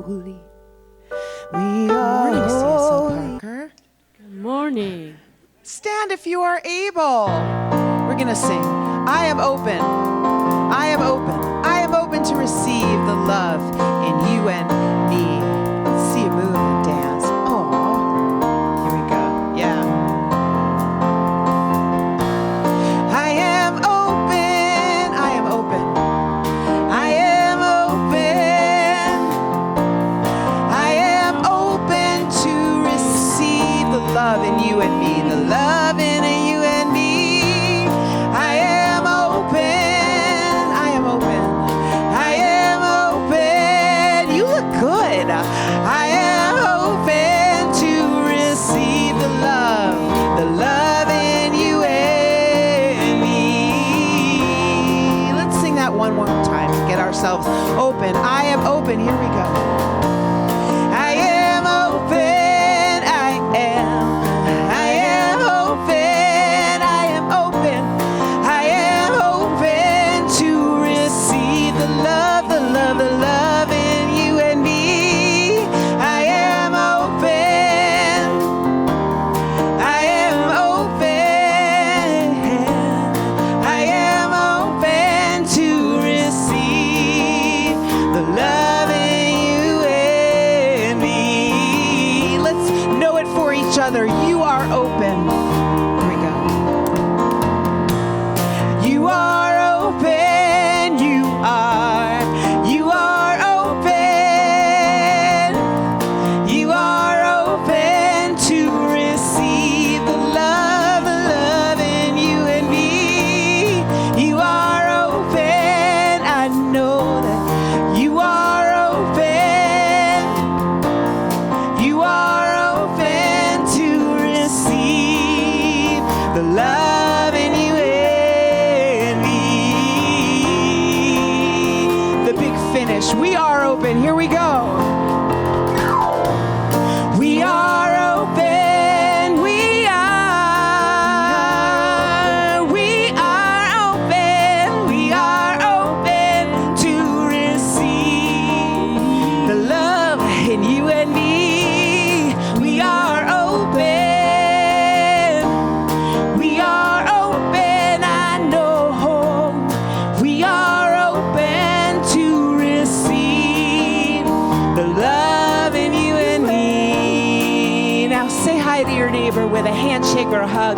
holy. We are Good morning, CSO holy. Parker. Good morning. Stand if you are able. We're going to sing. I am open. I am open. I am open to receive the love in you and me. Let's see you move and dance. Oh, here we go. Yeah. I am open. I am open. I am open. I am open to receive the love in you and me. The love in you and me. I am open. I am open. I am open. You look good. I am open to receive the love in you and me. Let's sing that one more time and get ourselves open. I am open. Here we go. I am open. I am open. I am open. I am open to receive the love in you and me. I am open. I am open. I am open to receive the love in you and me. Let's know it for each other. You are open. Here we go. You are open. You are open. You are open to receive the love in you and me. You are open. I know that you are open. You are open to receive the love in you and me. The big finish. We are open. Here we go. We are open. We are open. We are open to receive the love in you and me. We are open. We are open. I know we are open to receive the love in you and me. Now say hi to your neighbor with a handshake or a hug.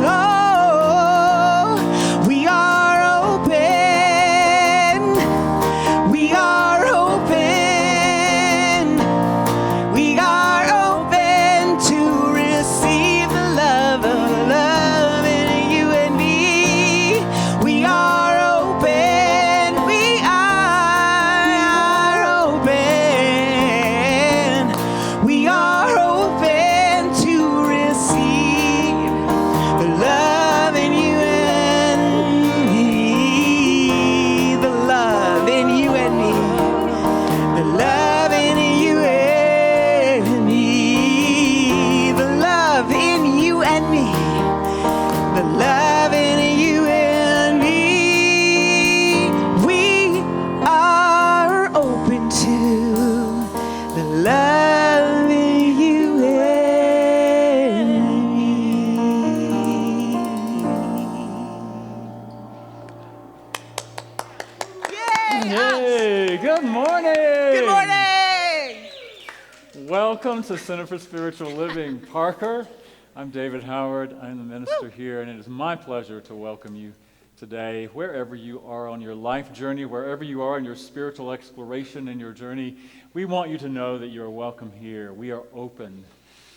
Oh, we are open. We are open. We are open to receive the love in you and me. We are open. We are open. We are open to receive the love in you and me. The love in you and me. The love in you and me. The love in you and me. The love in you and me. We are open to the love in you and me. Hey, good morning. Good morning. Welcome to Center for Spiritual Living. Parker, I'm David Howard. I'm the minister here, and it is my pleasure to welcome you today, wherever you are on your life journey, wherever you are in your spiritual exploration in your journey. We want you to know that you are welcome here. We are open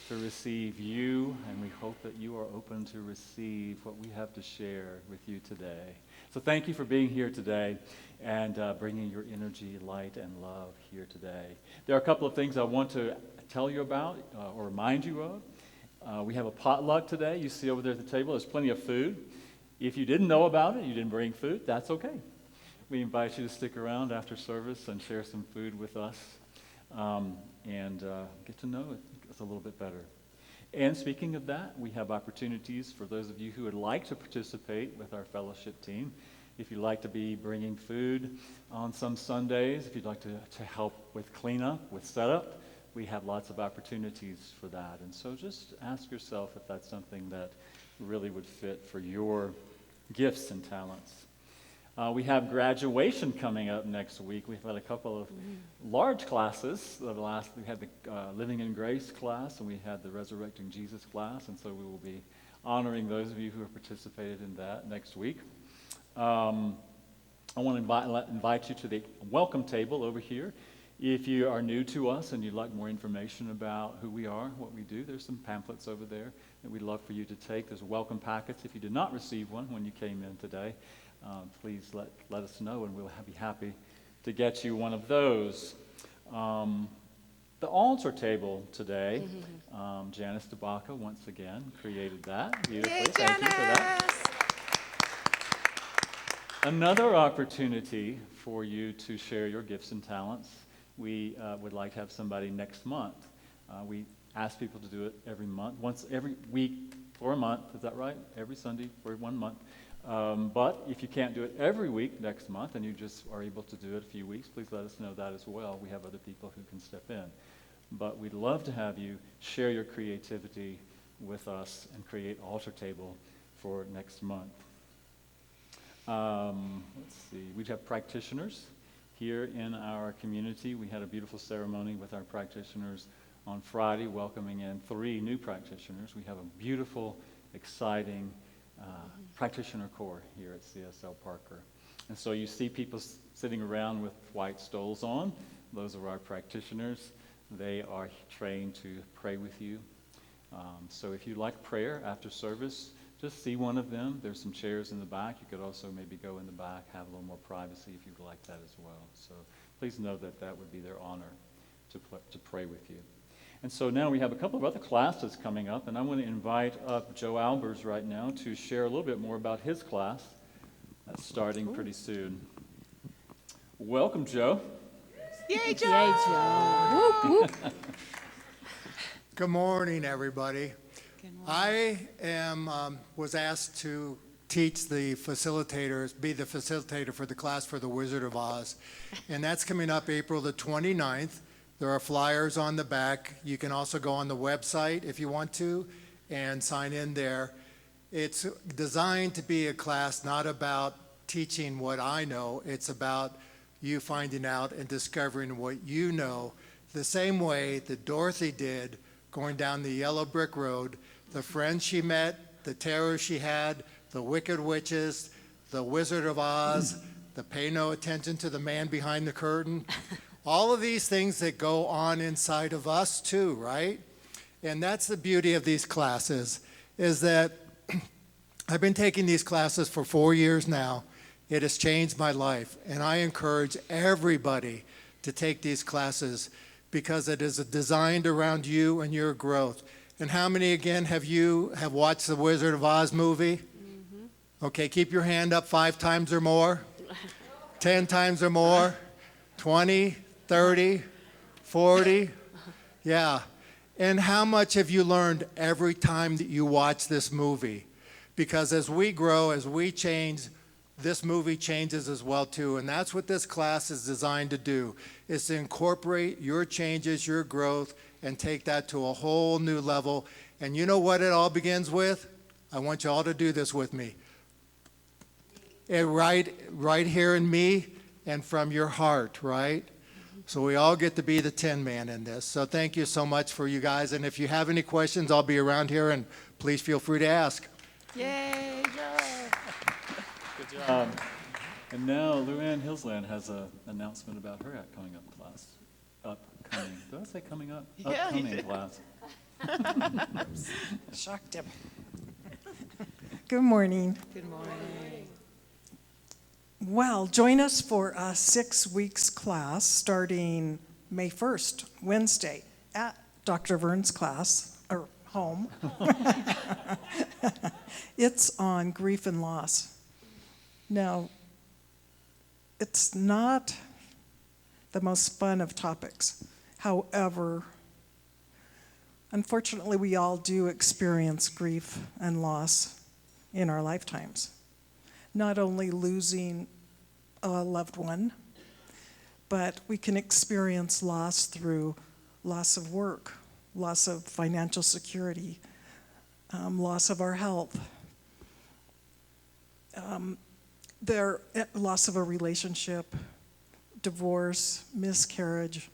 to receive you, and we hope that you are open to receive what we have to share with you today. So thank you for being here today and bringing your energy, light, and love here today. There are a couple of things I want to tell you about or remind you of. We have a potluck today. You see over there at the table, there's plenty of food. If you didn't know about it, you didn't bring food, that's okay. We invite you to stick around after service and share some food with us and get to know it a little bit better. And speaking of that, we have opportunities for those of you who would like to participate with our fellowship team. If you'd like to be bringing food on some Sundays, if you'd like to help with cleanup, with setup, we have lots of opportunities for that. And so just ask yourself if that's something that really would fit for your gifts and talents. We have graduation coming up next week. We've had a couple of large classes. We had the Living in Grace class, and we had the Resurrecting Jesus class, and so we will be honoring those of you who have participated in that next week. I want to invite you to the welcome table over here. If you are new to us and you'd like more information about who we are, what we do, there's some pamphlets over there that we'd love for you to take. There's welcome packets. If you did not receive one when you came in today, please let us know, and we'll be happy to get you one of those. The altar table today, Janice DeBaca once again created that beautifully. Yay, Thank you for that. Another opportunity for you to share your gifts and talents. We would like to have somebody next month. We ask people to do it every month, once every week for a month. Is that right? Every Sunday for 1 month. But if you can't do it every week next month and you just are able to do it a few weeks, please let us know that as well. We have other people who can step in. But we'd love to have you share your creativity with us and create altar table for next month. Let's see. We have practitioners here in our community. We had a beautiful ceremony with our practitioners on Friday, welcoming in 3 new practitioners. We have a beautiful, exciting practitioner corps here at CSL Parker. And so you see people sitting around with white stoles on. Those are our practitioners. They are trained to pray with you. So if you'd like prayer after service, just see one of them. There's some chairs in the back. You could also maybe go in the back, have a little more privacy if you'd like that as well. So please know that that would be their honor to pray with you. And so now we have a couple of other classes coming up, and I want to invite up Joe Albers right now to share a little bit more about his class that's starting pretty soon. Welcome, Joe. Yay, Joe! Yay, Joe. Whoop, whoop. Good morning, everybody. Good morning. I was asked to teach the facilitators, be the facilitator for the class for The Wizard of Oz, and that's coming up April the 29th. There are flyers on the back. You can also go on the website if you want to and sign in there. It's designed to be a class not about teaching what I know. It's about you finding out and discovering what you know, the same way that Dorothy did going down the yellow brick road. The friends she met, the terror she had, the wicked witches, the Wizard of Oz, the pay no attention to the man behind the curtain. All of these things that go on inside of us too, right? And that's the beauty of these classes, is that I've been taking these classes for 4 years now. It has changed my life, and I encourage everybody to take these classes because it is designed around you and your growth. And how many, again, have watched the Wizard of Oz movie? Mm-hmm. Okay, keep your hand up 5 times or more, 10 times or more, 20, 30, 40, yeah. And how much have you learned every time that you watch this movie? Because as we grow, as we change, this movie changes as well too. And that's what this class is designed to do, is to incorporate your changes, your growth, and take that to a whole new level. And you know what it all begins with? I want you all to do this with me. Right here in me and from your heart, right? So we all get to be the Tin Man in this. So thank you so much for you guys. And if you have any questions, I'll be around here, and please feel free to ask. Yay, Joe! Good job. And now Luann Hillsland has an announcement about her upcoming class. Upcoming. Did I say coming up? Yeah, you Upcoming did. class. Shocked him. Good morning. Good morning. Well, join us for a 6 weeks class starting May 1st, Wednesday, at Dr. Vern's class, or home. It's on grief and loss. Now, it's not the most fun of topics. However, unfortunately, we all do experience grief and loss in our lifetimes. Not only losing a loved one, but we can experience loss through loss of work, loss of financial security, loss of our health, loss of a relationship, divorce, miscarriage.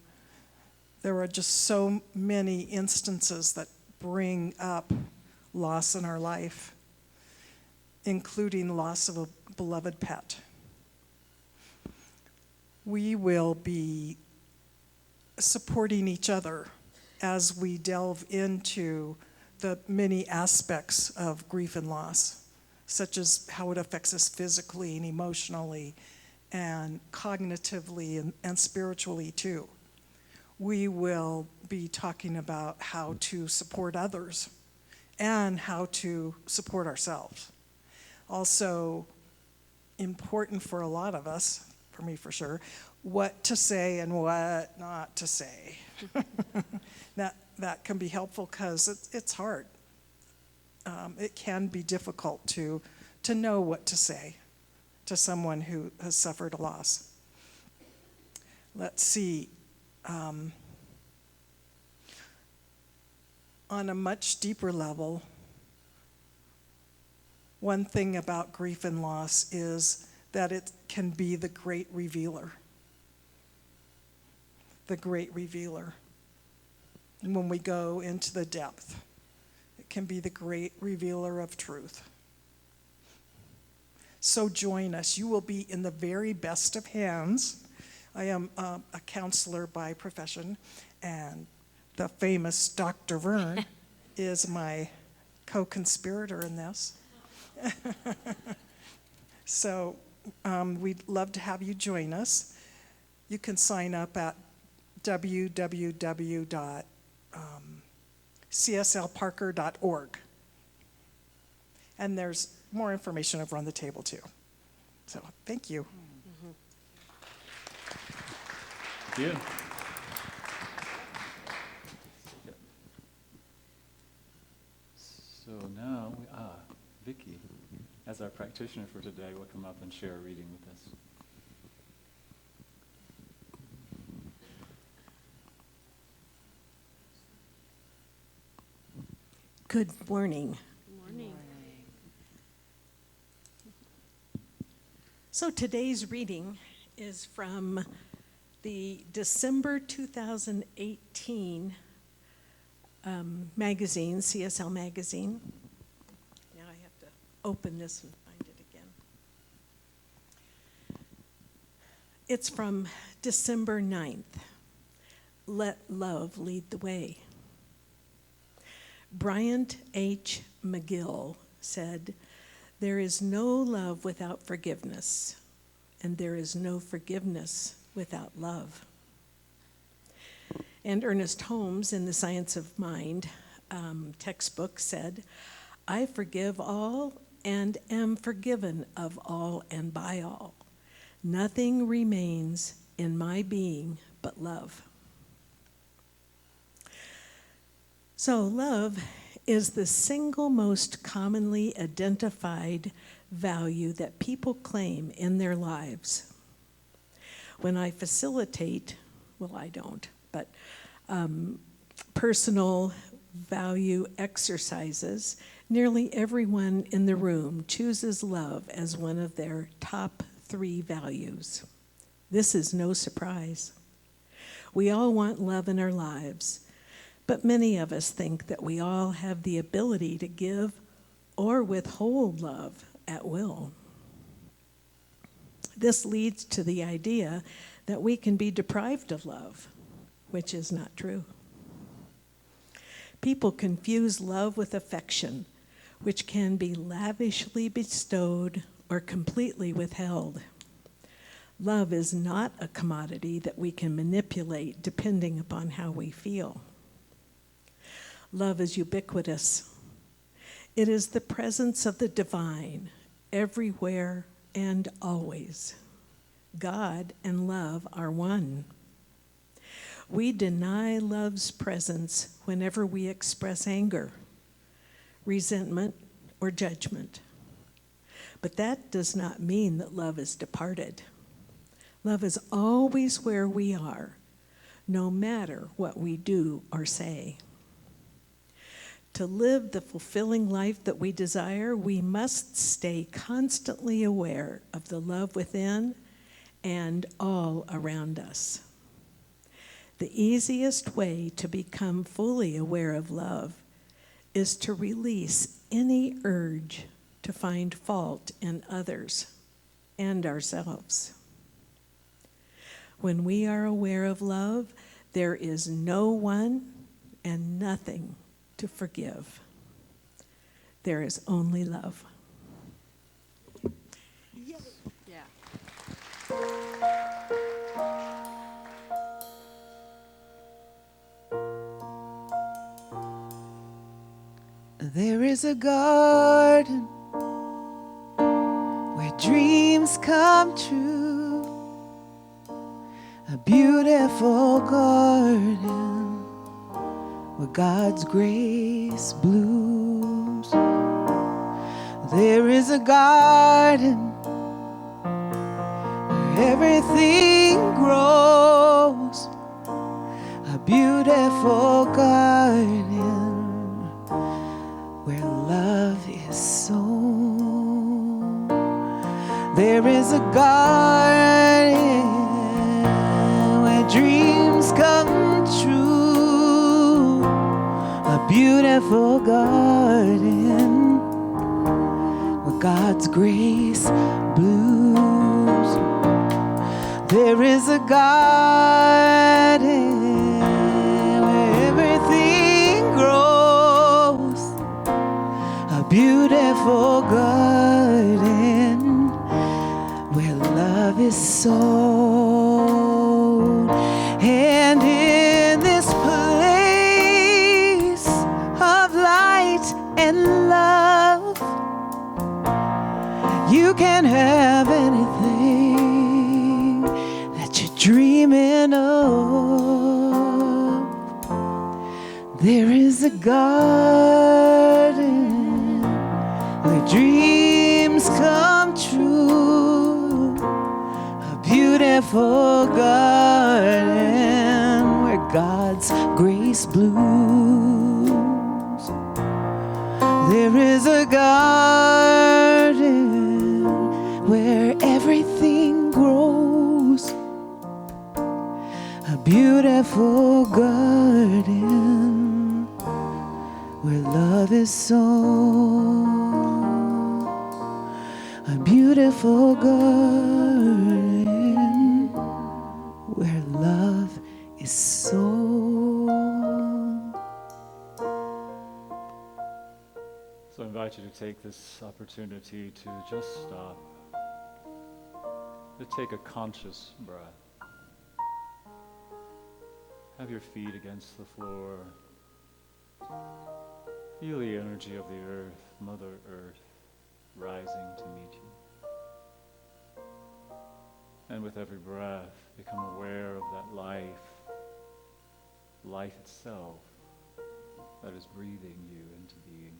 There are just so many instances that bring up loss in our life, including loss of a beloved pet. We will be supporting each other as we delve into the many aspects of grief and loss, such as how it affects us physically and emotionally and cognitively and spiritually too. We will be talking about how to support others and how to support ourselves. Also important for a lot of us, for me for sure, what to say and what not to say. That can be helpful because it's hard. It can be difficult to know what to say to someone who has suffered a loss. Let's see. On a much deeper level, one thing about grief and loss is that it can be the great revealer. The great revealer. And when we go into the depth, it can be the great revealer of truth. So join us. You will be in the very best of hands. I am a counselor by profession, and the famous Dr. Vern is my co-conspirator in this. So we'd love to have you join us. You can sign up at www.cslparker.org. And there's more information over on the table too. So thank you. Thank you. So now, Vicki, as our practitioner for today, will come up and share a reading with us. Good morning. Good morning. So today's reading is from the December 2018 magazine, CSL magazine. Now I have to open this and find it again. It's from December 9th. Let love lead the way. Bryant H. McGill said, "There is no love without forgiveness, and there is no forgiveness without love." And Ernest Holmes, in The Science of Mind textbook, said, "I forgive all and am forgiven of all and by all. Nothing remains in my being but love." So love is the single most commonly identified value that people claim in their lives. When I facilitate, well, I don't, but personal value exercises, nearly everyone in the room chooses love as one of their top 3 values. This is no surprise. We all want love in our lives, but many of us think that we all have the ability to give or withhold love at will. This leads to the idea that we can be deprived of love, which is not true. People confuse love with affection, which can be lavishly bestowed or completely withheld. Love is not a commodity that we can manipulate depending upon how we feel. Love is ubiquitous. It is the presence of the divine everywhere and always. God and love are one. We deny love's presence whenever we express anger, resentment, or judgment. But that does not mean that love is departed. Love is always where we are, no matter what we do or say. To live the fulfilling life that we desire, we must stay constantly aware of the love within and all around us. The easiest way to become fully aware of love is to release any urge to find fault in others and ourselves. When we are aware of love, there is no one and nothing to forgive. There is only love. Yeah. There is a garden where dreams come true, a beautiful garden where God's grace blooms. There is a garden where everything grows, a beautiful garden where love is sown. There is a garden where dreams come true, a beautiful garden where God's grace blooms. There is a garden where everything grows, a beautiful garden where love is sown. And in this place of light and love, you can have anything that you're dreaming of. There is a garden where dreams come true, a beautiful garden where God's grace blooms. There is a garden where everything grows, a beautiful garden where love is sown, a beautiful garden where love is sown. So I invite you to take this opportunity to just stop, to take a conscious breath. Have your feet against the floor. Feel the energy of the earth, Mother Earth, rising to meet you. And with every breath, become aware of that life itself that is breathing you into being.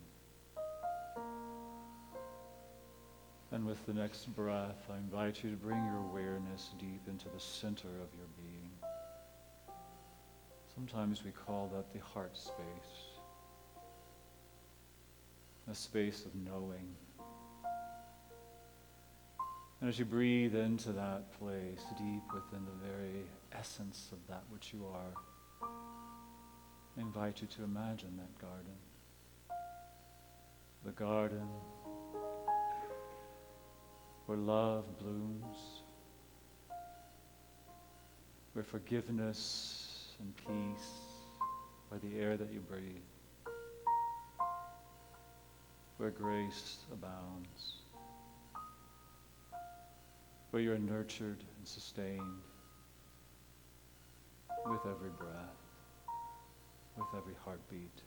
And with the next breath, I invite you to bring your awareness deep into the center of your being. Sometimes we call that the heart space, a space of knowing. And as you breathe into that place, deep within the very essence of that which you are, I invite you to imagine that garden. The garden where love blooms, where forgiveness and peace are the air that you breathe, where grace abounds, where you are nurtured and sustained with every breath. with every heartbeat.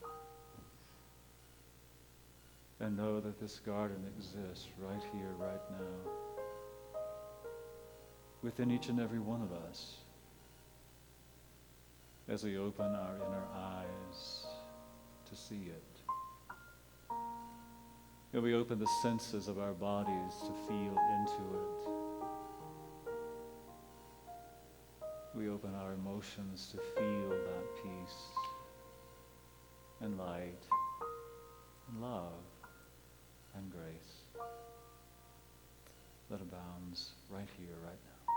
And know that this garden exists right here, right now, within each and every one of us, as we open our inner eyes to see it. And we open the senses of our bodies to feel into it. We open our emotions to feel that peace and light and love and grace that abounds right here, right now.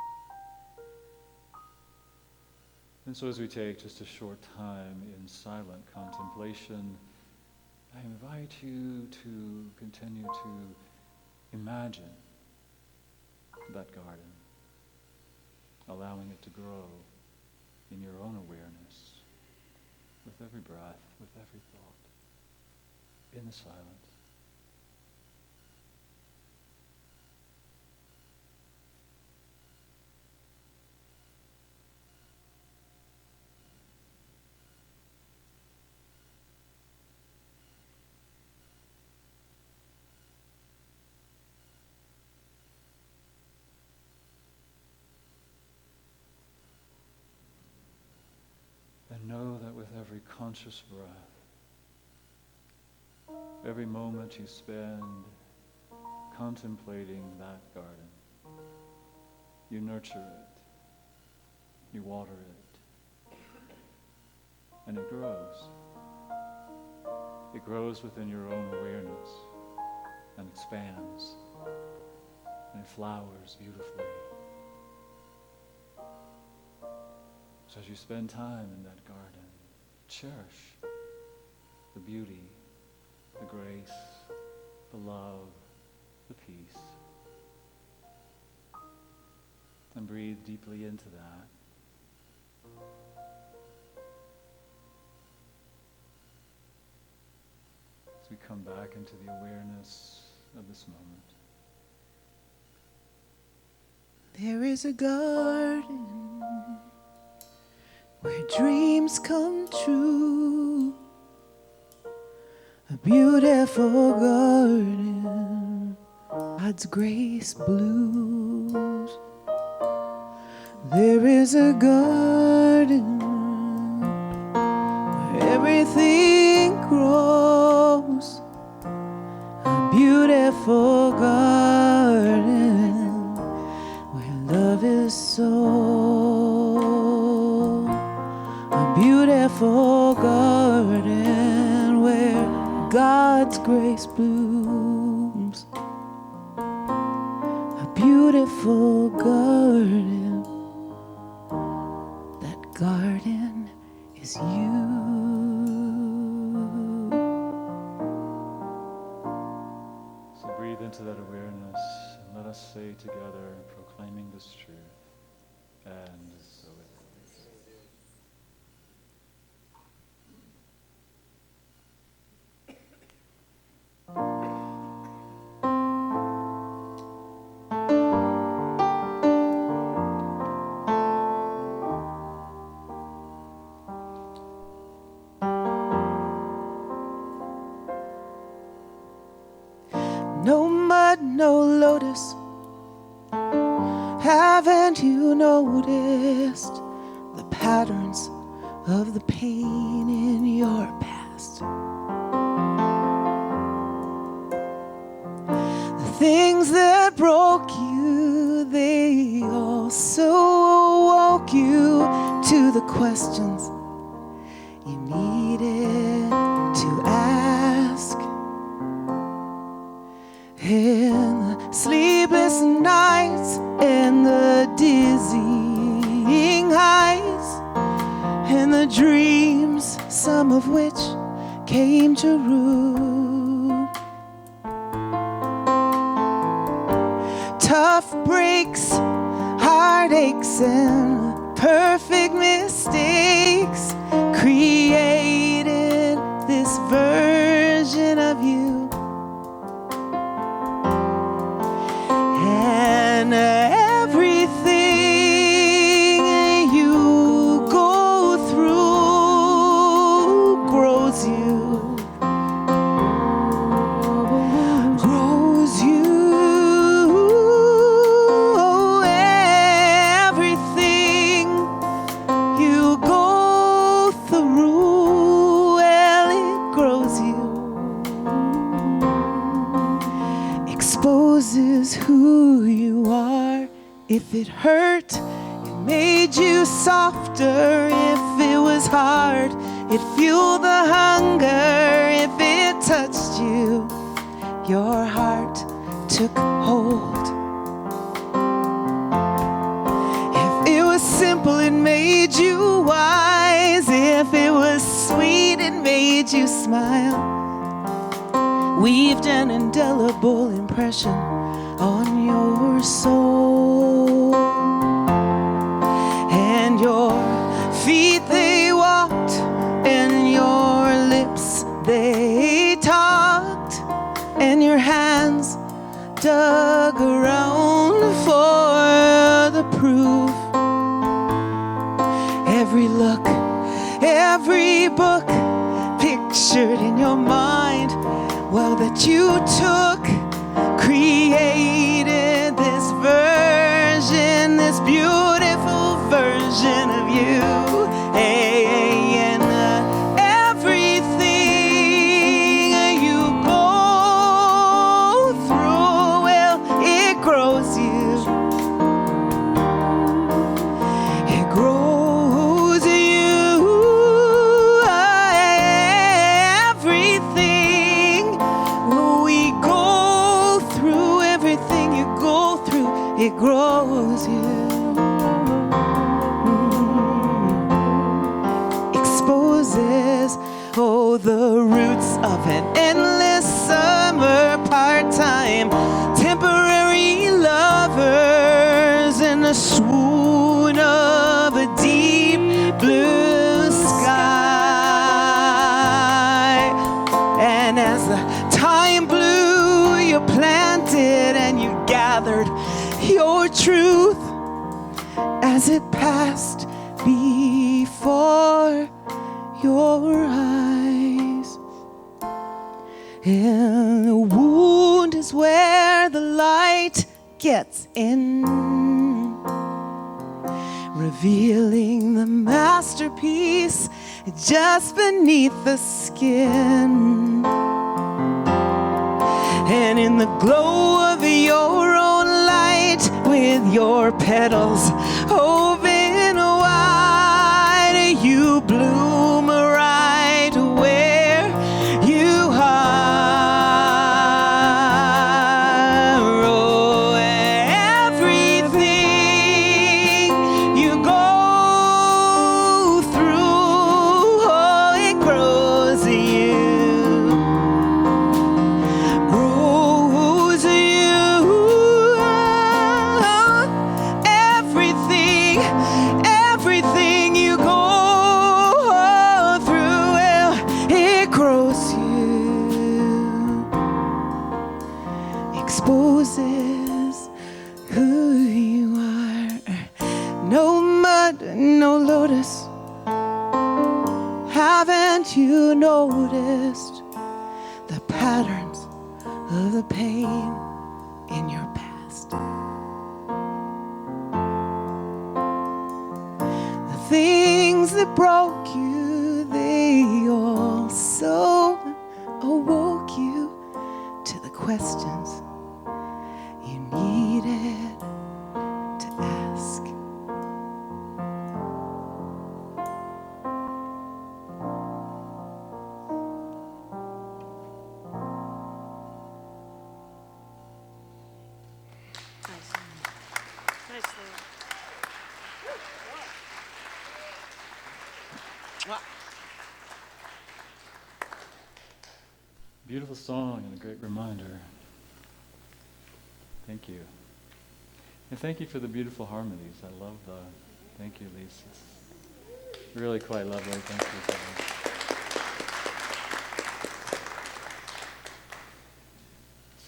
And so as we take just a short time in silent contemplation, I invite you to continue to imagine that garden, allowing it to grow in your own awareness, with every breath, with every thought, in the silence. And know that with every conscious breath, every moment you spend contemplating that garden, you nurture it, you water it, and it grows. It grows within your own awareness and expands, and it flowers beautifully. So as you spend time in that garden, cherish the beauty, the grace, the love, the peace. And breathe deeply into that. As we come back into the awareness of this moment. There is a garden where dreams come true, a beautiful garden, God's grace blooms. There is a garden where everything grows, a beautiful garden where love is sown. Beautiful garden where God's grace blooms. A beautiful garden. That garden is you. So breathe into that awareness and let us say together, proclaiming this truth, and so it is. No mud, no lotus. Haven't you noticed the patterns of the pain in your past? The things that broke you, they also awoke you to the questions you needed to ask. In the sleepless nights and the dizzying heights, and the dreams, some of which came true. Tough breaks, heartaches, and perfect mistakes created this version of you. And everything you go through, you softer if it was hard. It fueled the hunger if it touched you. Your heart took hold. If it was simple, it made you wise. If it was sweet, it made you smile. Weaved an indelible impression on your soul. And your feet they walked, and your lips they talked, and your hands dug around for the proof. Every look, every book pictured in your mind, well, that you took, created this version, this beautiful version of you. Hey, and everything you go through, well, it grows you. It grows you. Everything we go through, everything you go through, it grows you. Exposes, oh, the roots of an endless summer, part-time, temporary lovers in the swoon of a deep blue sky. And as the time blew, you planted and you gathered your truth as it passed before your eyes. And the wound is where the light gets in, revealing the masterpiece just beneath the skin. And in the glow of your own light, with your petals open wide, you bloom right where you are. Oh, everything you go through, oh, it grows you. Grows you. Everything you go through, well, it grows you. Exposes who you are. No mud, no lotus. Haven't you noticed the patterns of the pain in your past? The things that broke you, they also awoke you to the questions you needed to ask. Beautiful song and a great reminder. Thank you. And thank you for the beautiful harmonies. I love the, thank you, Lisa. It's really quite lovely. Thank you so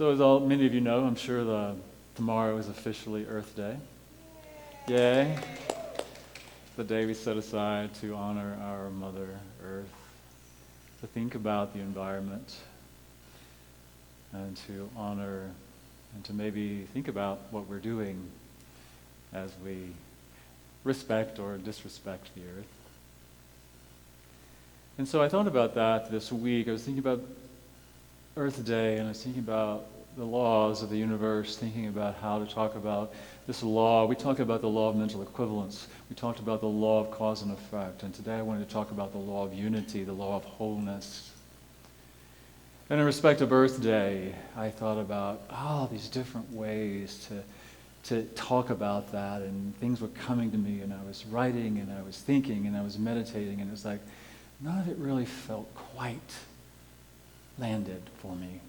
much. So as many of you know, I'm sure tomorrow is officially Earth Day. Yay. The day we set aside to honor our Mother Earth, to think about the environment, and to honor and to maybe think about what we're doing as we respect or disrespect the earth. And so I thought about that this week. I was thinking about Earth Day, and I was thinking about the laws of the universe, thinking about how to talk about this law. We talked about the law of mental equivalence. We talked about the law of cause and effect. And today I wanted to talk about the law of unity, the law of wholeness. And in respect of Earth Day, I thought about all these different ways to talk about that, and things were coming to me, and I was writing, and I was thinking, and I was meditating, and it was like, none of it really felt quite landed for me.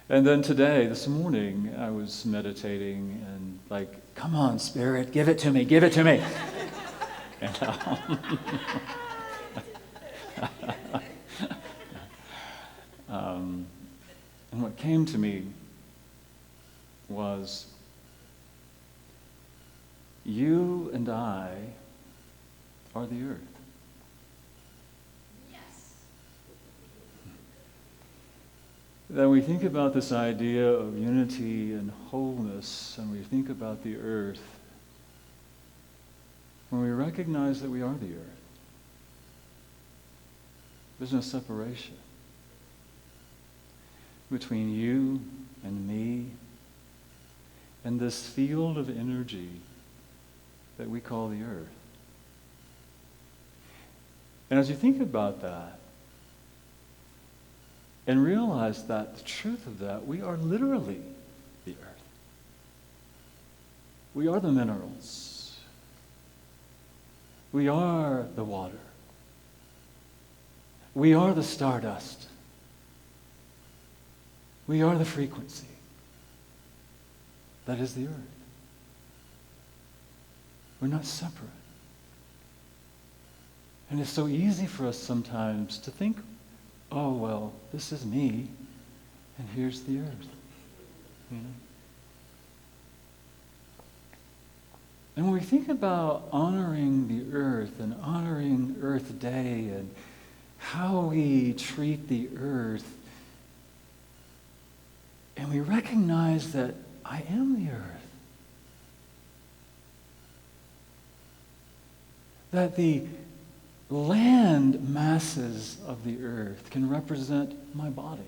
And then today, this morning, I was meditating and like, come on, Spirit, give it to me, give it to me. And what came to me was, you and I are the earth. That we think about this idea of unity and wholeness, and we think about the earth, when we recognize that we are the earth. There's no separation between you and me and this field of energy that we call the earth. And as you think about that, and realize that the truth of that, we are literally the earth. We are the minerals. We are the water. We are the stardust. We are the frequency. That is the earth. We're not separate. And it's so easy for us sometimes to think, oh, well, this is me, and here's the earth. You know? And when we think about honoring the earth and honoring Earth Day and how we treat the earth, and we recognize that I am the earth, that the land masses of the earth can represent my body.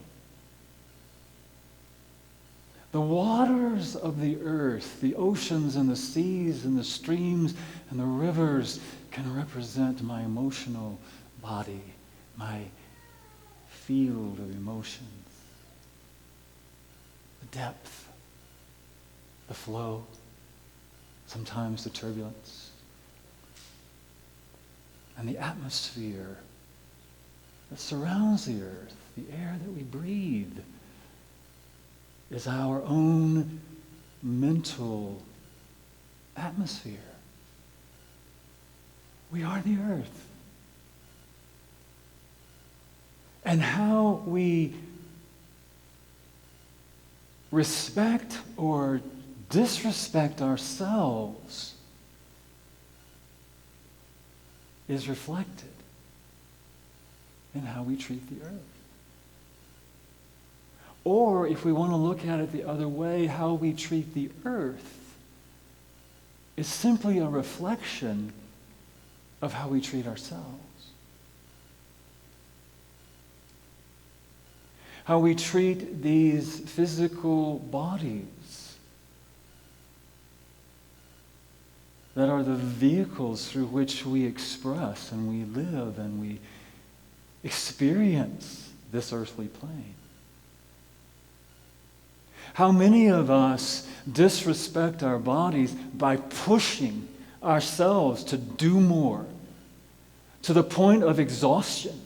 The waters of the earth, the oceans and the seas and the streams and the rivers can represent my emotional body, my field of emotions. The depth, the flow, sometimes the turbulence. And the atmosphere that surrounds the earth, the air that we breathe, is our own mental atmosphere. We are the earth. And how we respect or disrespect ourselves is reflected in how we treat the earth. Or, if we want to look at it the other way, how we treat the earth is simply a reflection of how we treat ourselves. How we treat these physical bodies that are the vehicles through which we express and we live and we experience this earthly plane. How many of us disrespect our bodies by pushing ourselves to do more, to the point of exhaustion,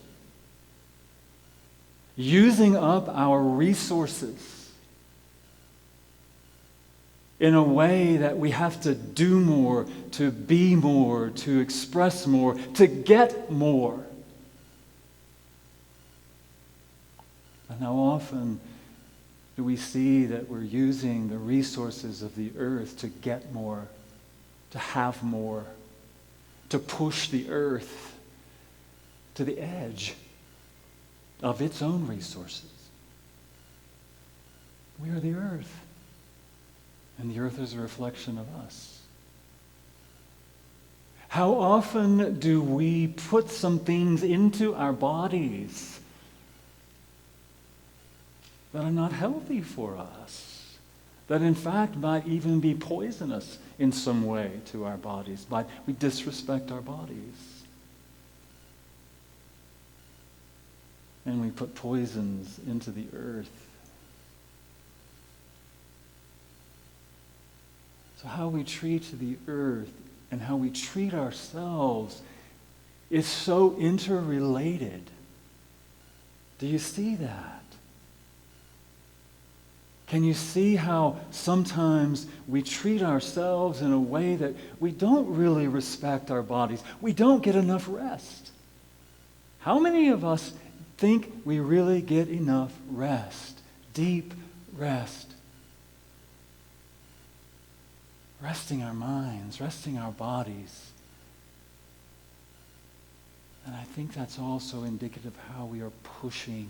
using up our resources in a way that we have to do more, to be more, to express more, to get more. And how often do we see that we're using the resources of the earth to get more, to have more, to push the earth to the edge of its own resources? We are the earth. And the earth is a reflection of us. How often do we put some things into our bodies that are not healthy for us, that in fact might even be poisonous in some way to our bodies. We disrespect our bodies. And we put poisons into the earth. So how we treat the earth and how we treat ourselves is so interrelated. Do you see that? Can you see how sometimes we treat ourselves in a way that we don't really respect our bodies? We don't get enough rest. How many of us think we really get enough rest? Deep rest. Resting our minds, resting our bodies. And I think that's also indicative of how we are pushing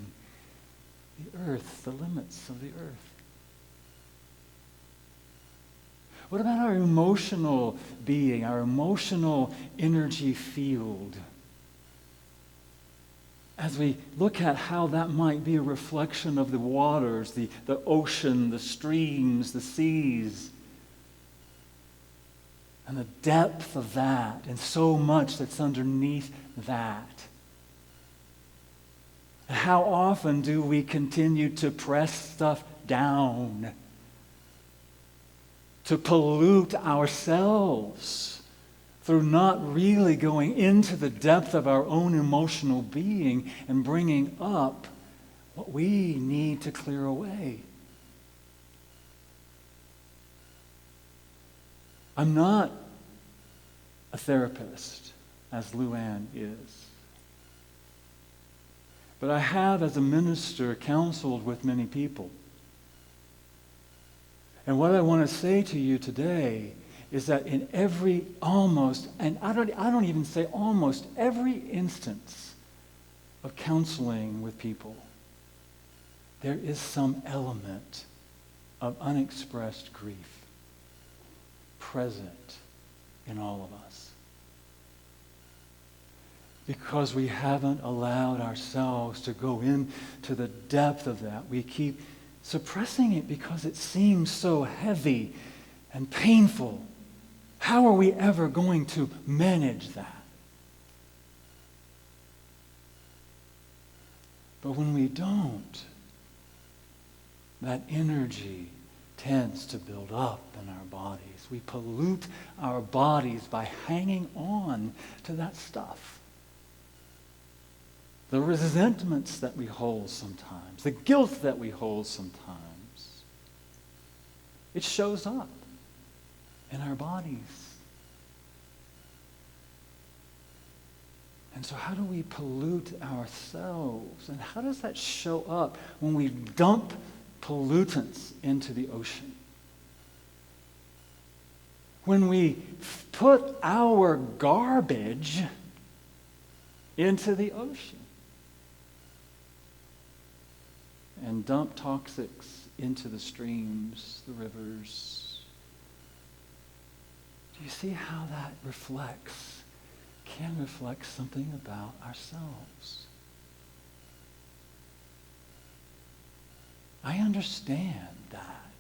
the earth, the limits of the earth. What about our emotional being, our emotional energy field? As we look at how that might be a reflection of the waters, the ocean, the streams, the seas, and the depth of that, and so much that's underneath that. And how often do we continue to press stuff down, to pollute ourselves through not really going into the depth of our own emotional being and bringing up what we need to clear away? I'm not a therapist, as Luann is. But I have, as a minister, counseled with many people. And what I want to say to you today is that in every almost, and I don't even say almost, every instance of counseling with people, there is some element of unexpressed grief present in all of us. Because we haven't allowed ourselves to go into the depth of that. We keep suppressing it because it seems so heavy and painful. How are we ever going to manage that? But when we don't, that energy tends to build up in our bodies. We pollute our bodies by hanging on to that stuff. The resentments that we hold sometimes, the guilt that we hold sometimes, it shows up in our bodies. And so how do we pollute ourselves? And how does that show up when we dump pollutants into the ocean? When we put our garbage into the ocean and dump toxics into the streams, the rivers. Do you see how that can reflect something about ourselves? I understand that.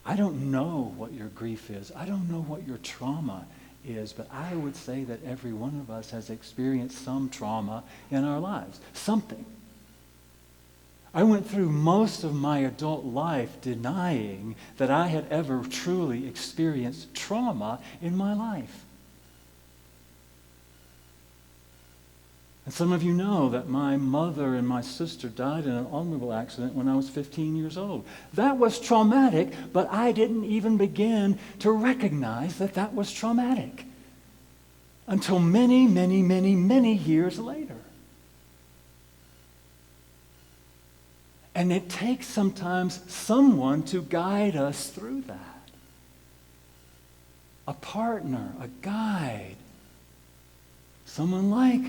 I don't know what your grief is. I don't know what your trauma is, but I would say that every one of us has experienced some trauma in our lives. Something. I went through most of my adult life denying that I had ever truly experienced trauma in my life. And some of you know that my mother and my sister died in an automobile accident when I was 15 years old. That was traumatic, but I didn't even begin to recognize that that was traumatic until many, many, many, many years later. And it takes sometimes someone to guide us through that. A partner, a guide. Someone like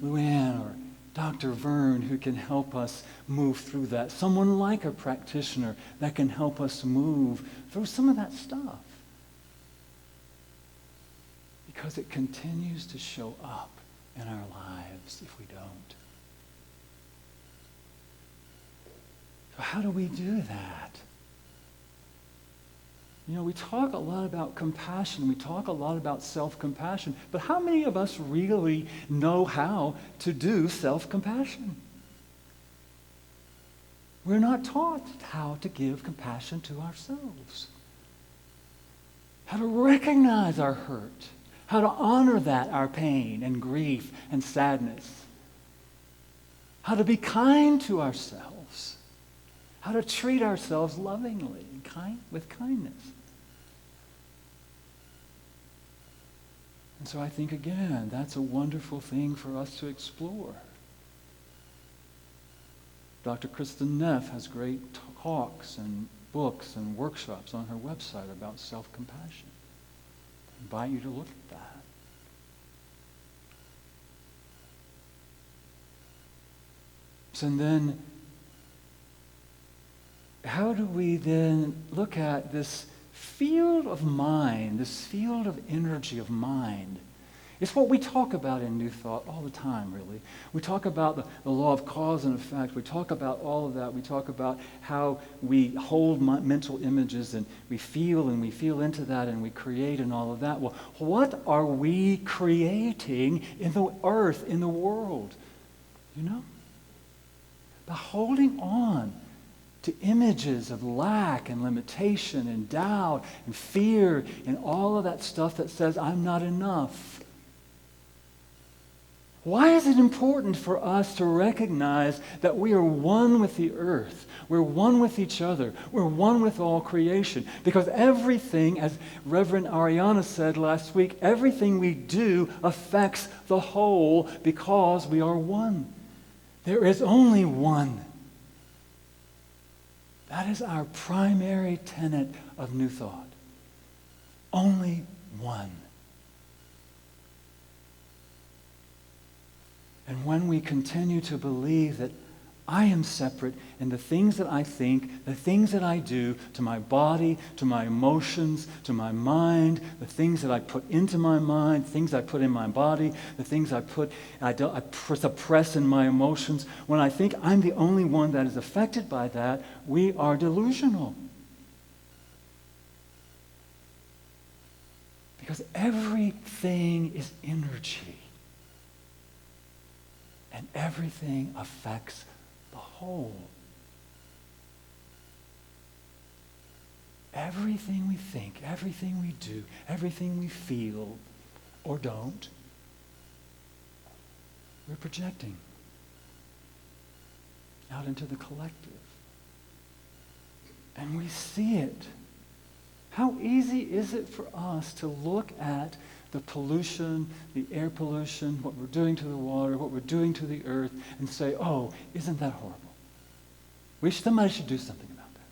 Luann or Dr. Vern who can help us move through that. Someone like a practitioner that can help us move through some of that stuff. Because it continues to show up in our lives if we don't. So how do we do that? You know, we talk a lot about compassion. We talk a lot about self-compassion. But how many of us really know how to do self-compassion? We're not taught how to give compassion to ourselves. How to recognize our hurt. How to honor that, our pain and grief and sadness. How to be kind to ourselves. How to treat ourselves lovingly and with kindness. And so I think, again, that's a wonderful thing for us to explore. Dr. Kristen Neff has great talks and books and workshops on her website about self-compassion. I invite you to look at that. So then, how do we then look at this field of mind, this field of energy of mind? It's what we talk about in New Thought all the time, really. We talk about the law of cause and effect. We talk about all of that. We talk about how we hold mental images and we feel into that and we create and all of that. Well, what are we creating in the earth, in the world? You know? By holding on to images of lack and limitation and doubt and fear and all of that stuff that says, I'm not enough. Why is it important for us to recognize that we are one with the earth? We're one with each other. We're one with all creation. Because everything, as Reverend Ariana said last week, everything we do affects the whole because we are one. There is only one. That is our primary tenet of New Thought. Only one. And when we continue to believe that I am separate and the things that I think, the things that I do to my body, to my emotions, to my mind, the things that I put into my mind, things I put in my body, the things I suppress in my emotions, when I think I'm the only one that is affected by that, we are delusional. Because everything is energy. And everything affects the whole. Everything we think, everything we do, everything we feel or don't, we're projecting out into the collective. And we see it. How easy is it for us to look at the pollution, the air pollution, what we're doing to the water, what we're doing to the earth, and say, oh, isn't that horrible? Somebody should do something about that.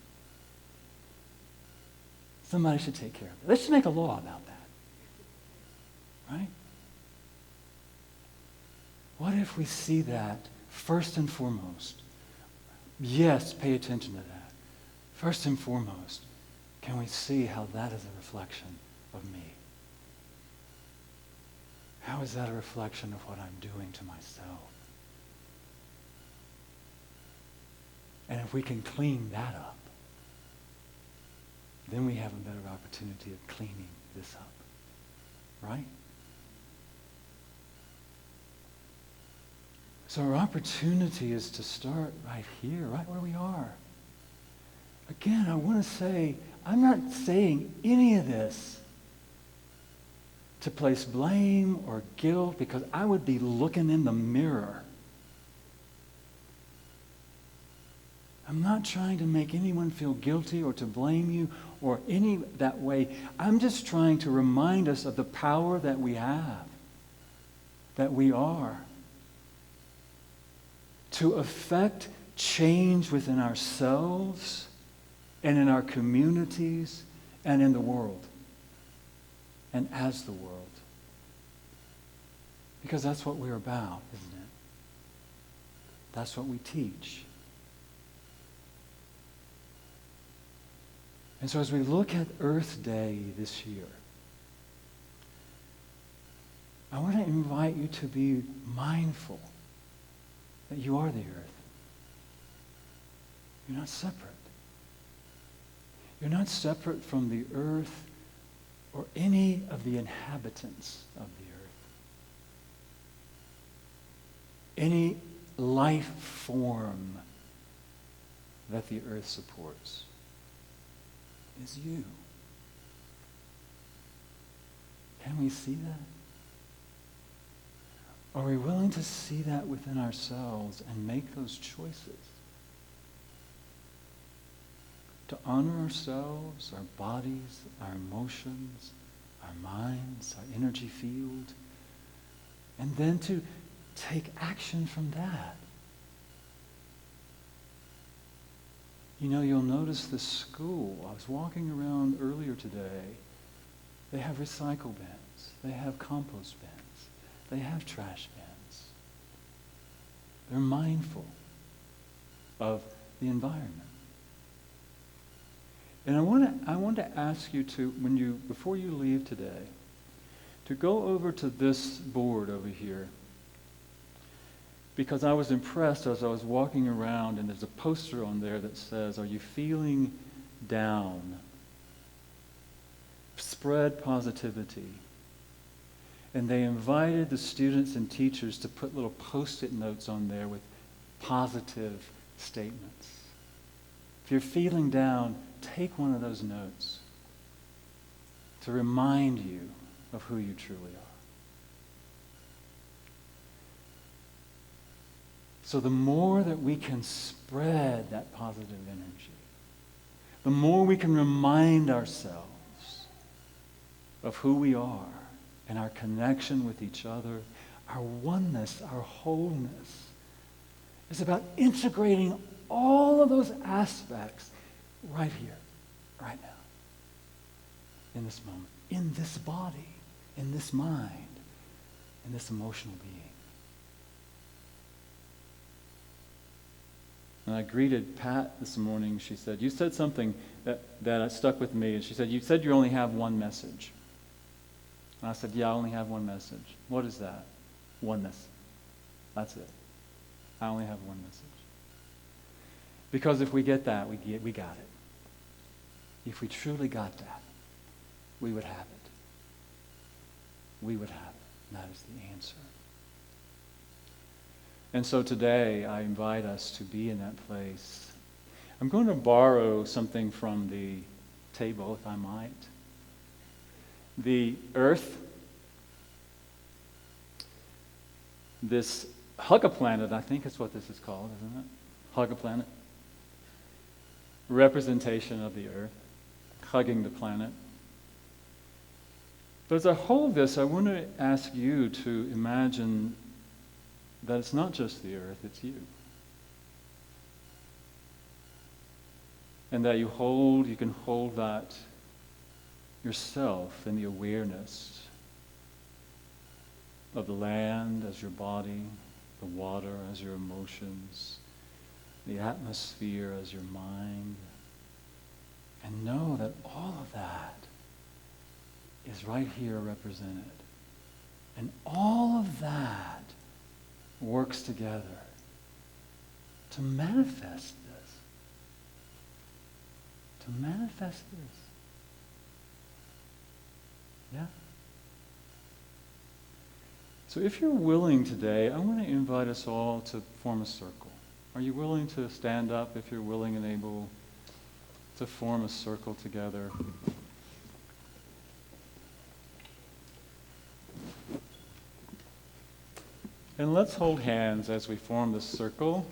Somebody should take care of it. Let's just make a law about that. Right? What if we see that first and foremost? Yes, pay attention to that. First and foremost, can we see how that is a reflection of me? How is that a reflection of what I'm doing to myself? And if we can clean that up, then we have a better opportunity of cleaning this up. Right? So our opportunity is to start right here, right where we are. Again, I want to say, I'm not saying any of this to place blame or guilt, because I would be looking in the mirror. I'm not trying to make anyone feel guilty or to blame you or any that way. I'm just trying to remind us of the power that we have, that we are, to affect change within ourselves and in our communities and in the world. And as the world. Because that's what we're about, isn't it? That's what we teach. And so as we look at Earth Day this year, I want to invite you to be mindful that you are the earth. You're not separate. You're not separate from the earth or any of the inhabitants of the earth. Any life form that the earth supports is you. Can we see that? Are we willing to see that within ourselves and make those choices? To honor ourselves, our bodies, our emotions, our minds, our energy field, and then to take action from that. You know, you'll notice the school. I was walking around earlier today. They have recycle bins. They have compost bins. They have trash bins. They're mindful of the environment. And I want to ask you to, before you leave today, to go over to this board over here. Because I was impressed as I was walking around, and there's a poster on there that says, "Are you feeling down? Spread positivity." And they invited the students and teachers to put little Post-it notes on there with positive statements. If you're feeling down, take one of those notes to remind you of who you truly are. So the more that we can spread that positive energy, the more we can remind ourselves of who we are and our connection with each other, our oneness, our wholeness, is about integrating all of those aspects right here, right now, in this moment, in this body, in this mind, in this emotional being. And I greeted Pat this morning. She said, "You said something that stuck with me." And she said, "You said you only have one message." And I said, "Yeah, I only have one message." "What is that?" "Oneness. That's it. I only have one message." Because if we get that, we got it. If we truly got that, we would have it. We would have it. And that is the answer. And so today, I invite us to be in that place. I'm going to borrow something from the table, if I might. The earth, this hug-a-planet, I think is what this is called, isn't it? Hug-a-planet. Representation of the earth, hugging the planet. But as I hold this, I want to ask you to imagine that it's not just the earth, it's you. And that you can hold that yourself in the awareness of the land as your body, the water as your emotions, the atmosphere as your mind. And know that all of that is right here represented. And all of that works together to manifest this. To manifest this. Yeah? So if you're willing today, I want to invite us all to form a circle. Are you willing to stand up if you're willing and able to form a circle together? And let's hold hands as we form this circle.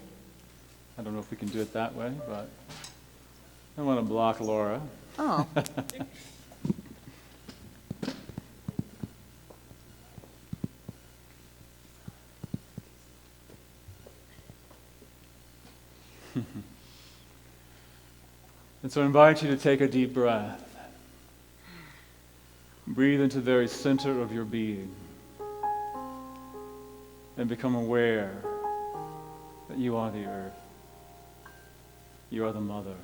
I don't know if we can do it that way, but I don't want to block Laura. Oh. And so I invite you to take a deep breath. Breathe into the very center of your being. And become aware that you are the earth. You are the mother.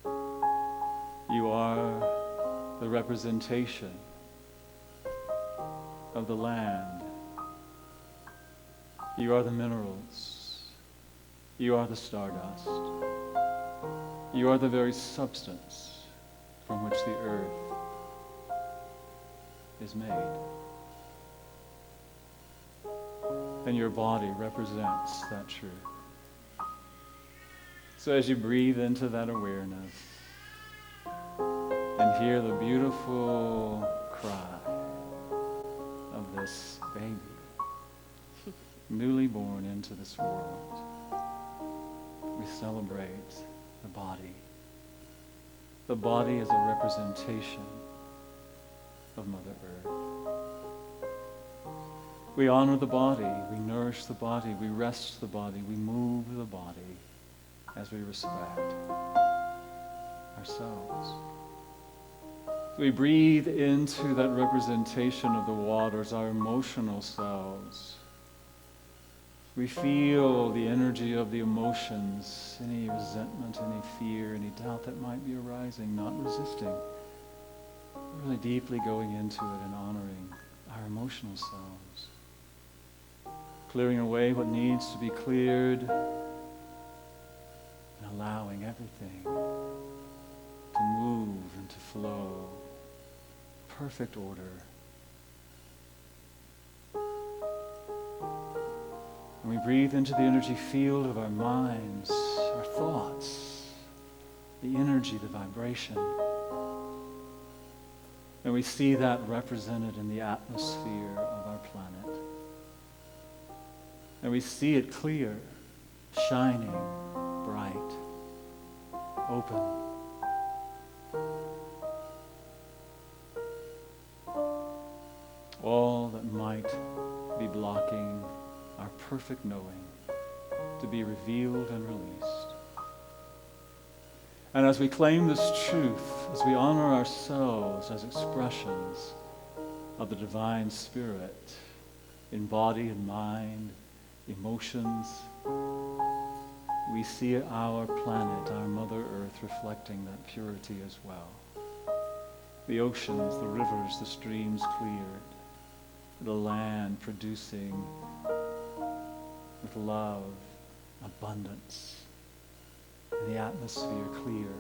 You are the representation of the land. You are the minerals. You are the stardust. You are the very substance from which the earth is made. And your body represents that truth. So as you breathe into that awareness and hear the beautiful cry of this baby, newly born into this world, we celebrate the body. The body is a representation of Mother Earth. We honor the body, we nourish the body, we rest the body, we move the body as we respect ourselves. We breathe into that representation of the waters, our emotional selves. We feel the energy of the emotions, any resentment, any fear, any doubt that might be arising, not resisting. Really deeply going into it and honoring our emotional selves. Clearing away what needs to be cleared and allowing everything to move and to flow. Perfect order. And we breathe into the energy field of our minds, our thoughts, the energy, the vibration. And we see that represented in the atmosphere of our planet. And we see it clear, shining, bright, open. All that might be blocking our perfect knowing to be revealed and released. And as we claim this truth, as we honor ourselves as expressions of the divine spirit in body and mind, emotions, we see our planet, our Mother Earth, reflecting that purity as well. The oceans, the rivers, the streams cleared, the land producing with love, abundance, and the atmosphere clear,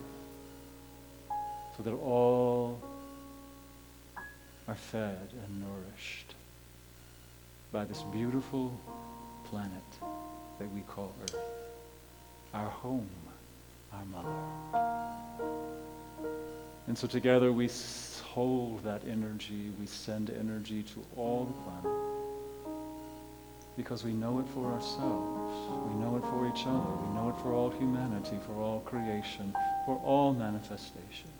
so that all are fed and nourished by this beautiful planet that we call Earth, our home, our mother. And so together we hold that energy, we send energy to all the planet, because we know it for ourselves, we know it for each other, we know it for all humanity, for all creation, for all manifestation.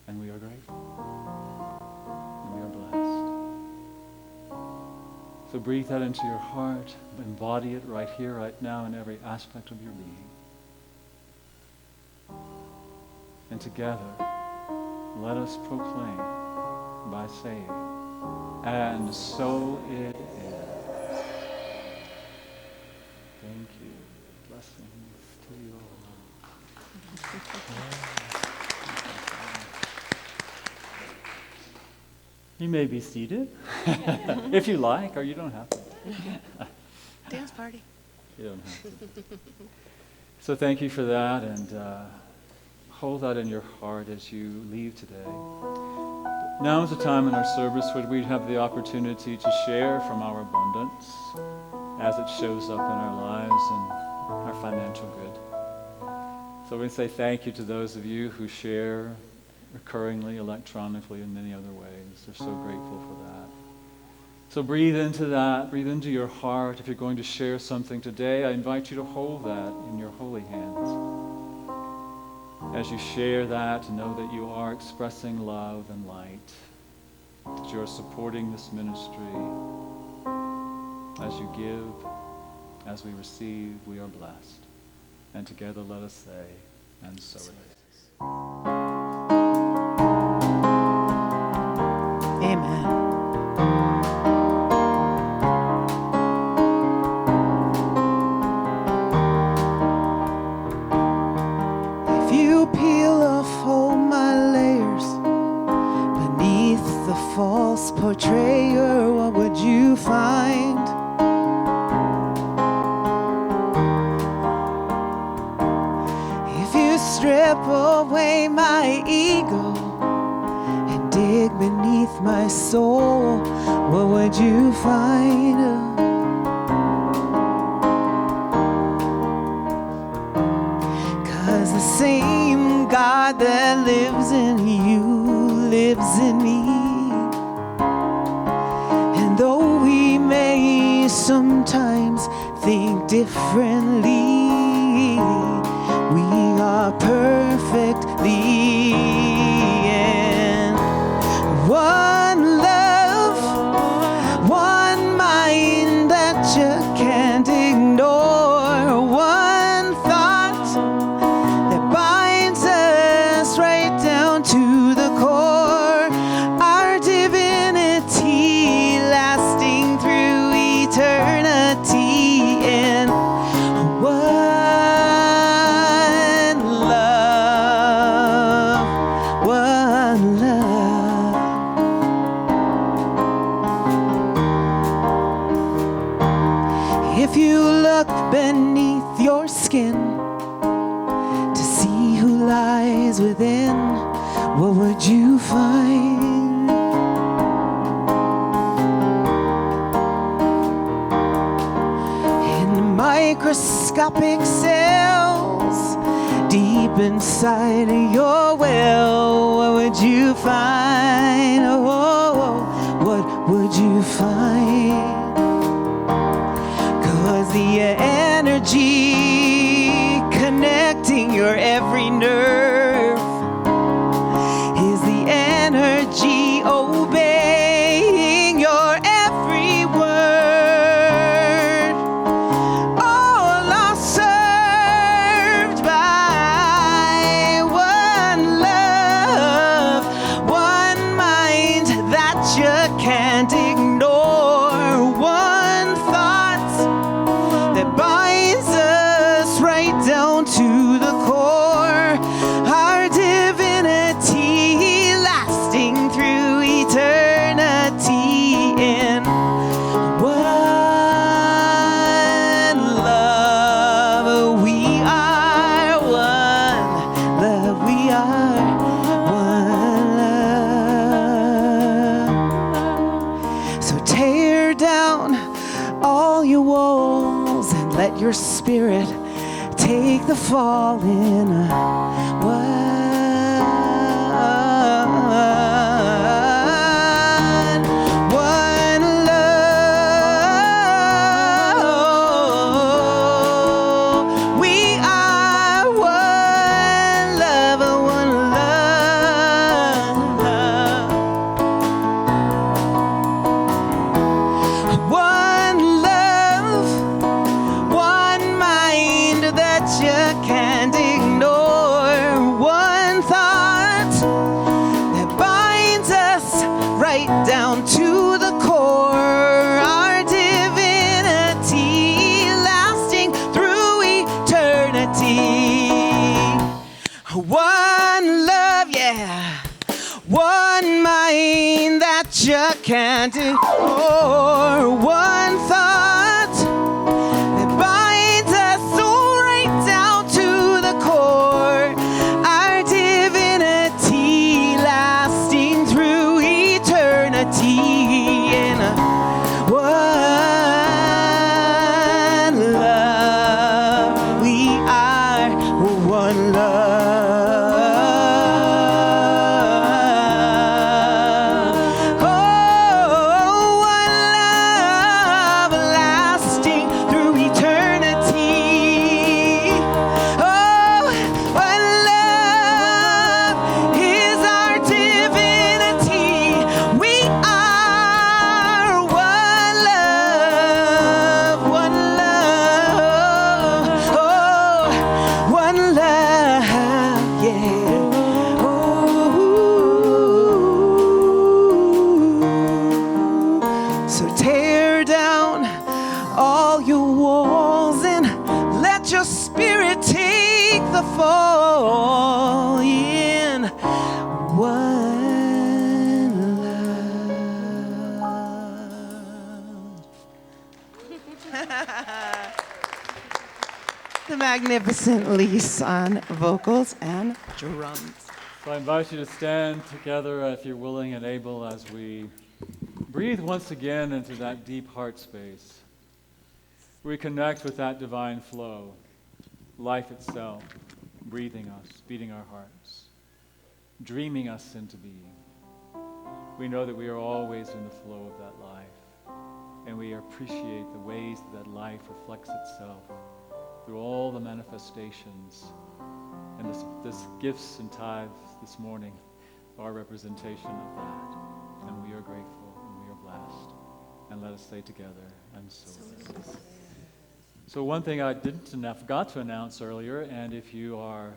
And we are grateful, and we are blessed. So breathe that into your heart, embody it right here, right now, in every aspect of your being. And together, let us proclaim by saying, and so it is. Thank you. Blessings to you all. You may be seated, if you like, or you don't have to. Dance party. You don't have to. So thank you for that, and hold that in your heart as you leave today. Now is the time in our service where we have the opportunity to share from our abundance as it shows up in our lives and our financial good. So we say thank you to those of you who share recurringly, electronically, and many other ways. We're so grateful for that. So breathe into that, breathe into your heart. If you're going to share something today, I invite you to hold that in your holy hands. As you share that, know that you are expressing love and light, that you are supporting this ministry. As you give, as we receive, we are blessed. And together let us say, and so it is. Amen. Peel off all my layers beneath the false portrayer, what would you find? strip away my ego and dig beneath my soul, what would you find? Cause the same God that lives in you lives in me. And though we may sometimes think differently, we are perfectly in one love, one mind that you can't ignore, one thought that binds us right down to the core, our divinity lasting through eternity in one love, one love. If you look beneath your skin to see who lies within, what would you find? In the microscopic cells deep inside of your well, what would you find? Oh, what would you find? Cause the energy connecting your every nerve is the energy obeying your every word. All are served by one love, one mind that you can't ignore, one thought that binds us right down to the core, our divinity lasting through eternity in one love. We are one love. We are one love. So tear down all your walls and let your spirit take the fall in one love. We are one love, one love. One love, one mind that you can't ignore, one thought that binds us right down to the core, our divinity lasting through eternity. One love, yeah, one mind that you can't ignore, one thought that binds us all right down to the core, our divinity lasting through eternity in one love. We are one love. Oh, one love. magnificent Lise on vocals and drums. So I invite you to stand together if you're willing and able as we breathe once again into that deep heart space. Reconnect with that divine flow, life itself, breathing us, beating our hearts, dreaming us into being. We know that we are always in the flow of that life, and we appreciate the ways that life reflects itself through all the manifestations. And this gifts and tithes this morning are a representation of that. And we are grateful and we are blessed. And let us say together, and so it is. So one thing I forgot to announce earlier, and if you are,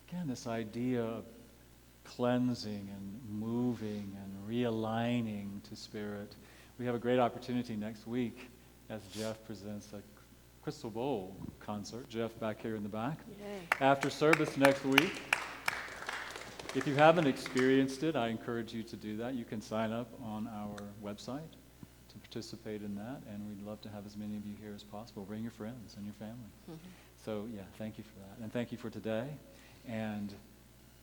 again, this idea of cleansing and moving and realigning to Spirit, we have a great opportunity next week as Jeff presents a Crystal Bowl concert. Jeff back here in the back. Yay. After service next week. If you haven't experienced it, I encourage you to do that. You can sign up on our website to participate in that, and we'd love to have as many of you here as possible. Bring your friends and your family. Mm-hmm. So yeah, thank you for that. And thank you for today. And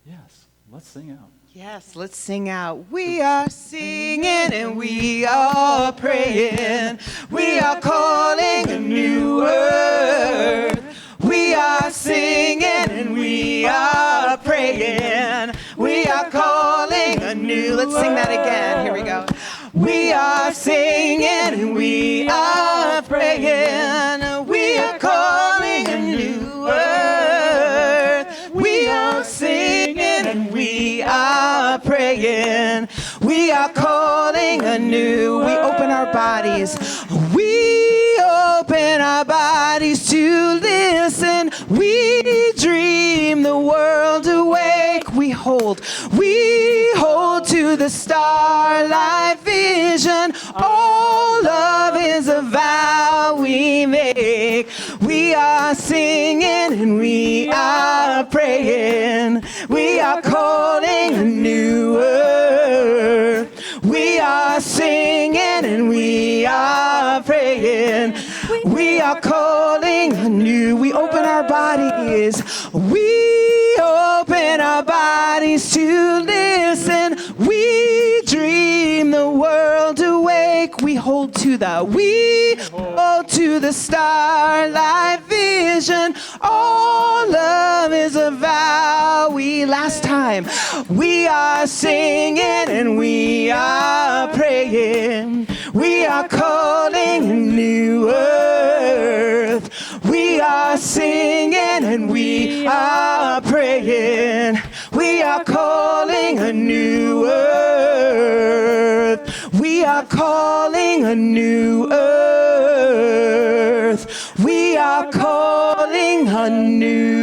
yes, let's sing out. Yes, let's sing out. We are singing and we are praying. We are calling a new earth. We are singing and we are praying. We are calling a new. Let's sing that again. Here we go. We are singing and we are praying. We are calling a new earth. We are singing and we are praying. We are calling anew. We open our bodies. We open our bodies to listen. We dream the world awake. We hold to the starlight vision. All love is a vow we make. We are singing and we are praying. We are calling a new earth. We are singing and we are praying. We are calling a new. We open our bodies. We open our bodies to listen. We dream the world awake. We hold to the starlight vision. All love is a vow. Last time. We are singing and we are praying. We are calling a new earth. We are singing and we are praying. We are calling a new earth. We are calling a new earth. We are calling a new